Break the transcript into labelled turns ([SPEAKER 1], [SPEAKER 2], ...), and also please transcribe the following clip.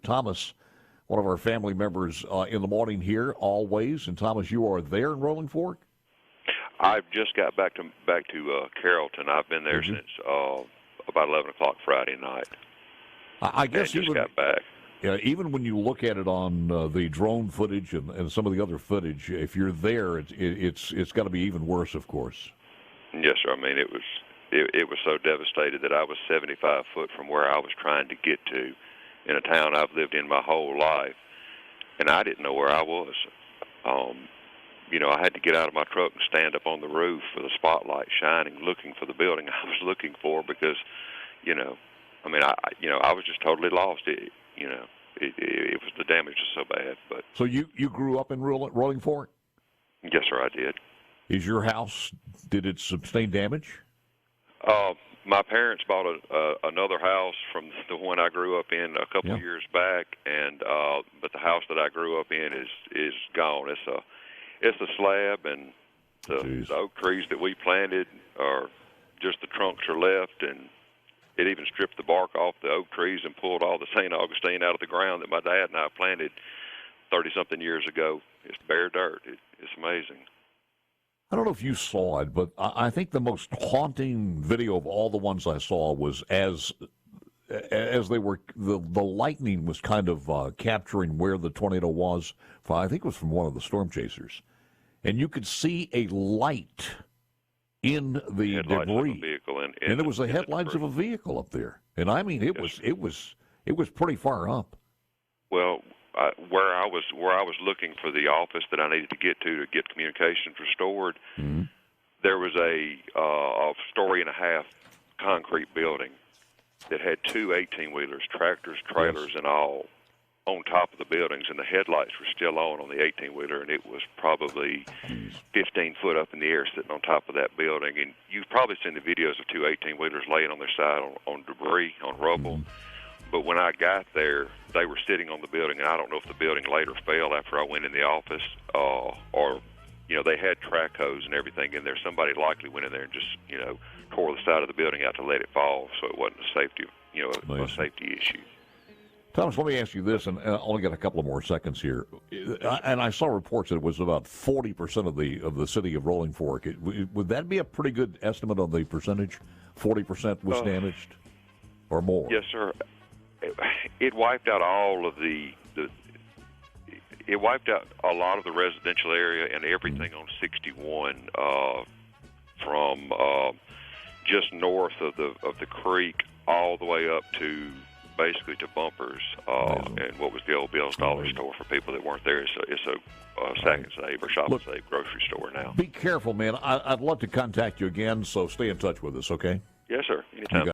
[SPEAKER 1] Thomas, one of our family members in the morning here, always. And Thomas, you are there in Rolling Fork?
[SPEAKER 2] I've just got back to Carrollton. I've been there since about 11 o'clock Friday night.
[SPEAKER 1] I guess
[SPEAKER 2] just got back.
[SPEAKER 1] Yeah, even when you look at it on the drone footage and some of the other footage, if you're there, it's got to be even worse, of course.
[SPEAKER 2] Yes, sir. I mean, it was so devastated that I was 75 foot from where I was trying to get to in a town I've lived in my whole life, and I didn't know where I was. I had to get out of my truck and stand up on the roof with a spotlight shining, looking for the building I was looking for because, I was just totally lost. It was, the damage was so bad. But
[SPEAKER 1] so you grew up in Rolling Fork?
[SPEAKER 2] Yes, sir, I did.
[SPEAKER 1] Is your house, did it sustain damage?
[SPEAKER 2] My parents bought another house from the one I grew up in a couple of years back, but the house that I grew up in is gone. It's a slab, and the oak trees that we planted are just the trunks are left, and it even stripped the bark off the oak trees and pulled all the St. Augustine out of the ground that my dad and I planted 30-something years ago. It's bare dirt. It's amazing.
[SPEAKER 1] I don't know if you saw it, but I think the most haunting video of all the ones I saw was as they were, the lightning was kind of capturing where the tornado was. I think it was from one of the storm chasers. And you could see a light in the debris. And it was the headlights of a vehicle up there. And I mean, it was pretty far up.
[SPEAKER 2] Well, where I was looking for the office that I needed to get communications restored, there was a story-and-a-half concrete building that had two 18-wheelers, tractors, trailers, and all on top of the buildings, and the headlights were still on the 18-wheeler, and it was probably 15 foot up in the air sitting on top of that building. And you've probably seen the videos of two 18-wheelers laying on their side on debris, on rubble. But when I got there, they were sitting on the building, and I don't know if the building later fell after I went in the office, or they had track hose and everything in there. Somebody likely went in there and just, tore the side of the building out to let it fall, so it wasn't a safety issue.
[SPEAKER 1] Thomas, let me ask you this, and I only got a couple of more seconds here. And I saw reports that it was about 40% of the city of Rolling Fork. Would that be a pretty good estimate on the percentage? 40% was damaged, or more?
[SPEAKER 2] Yes, sir. It wiped out all of it wiped out a lot of the residential area and everything on 61 from just north of the creek all the way up to basically to Bumpers and what was the old Bill's Dollar Store for people that weren't there. It's a Sack and Save or Shop and Save grocery store now.
[SPEAKER 1] Be careful, man. I'd love to contact you again, so stay in touch with us, okay?
[SPEAKER 2] Yes, sir. Anytime.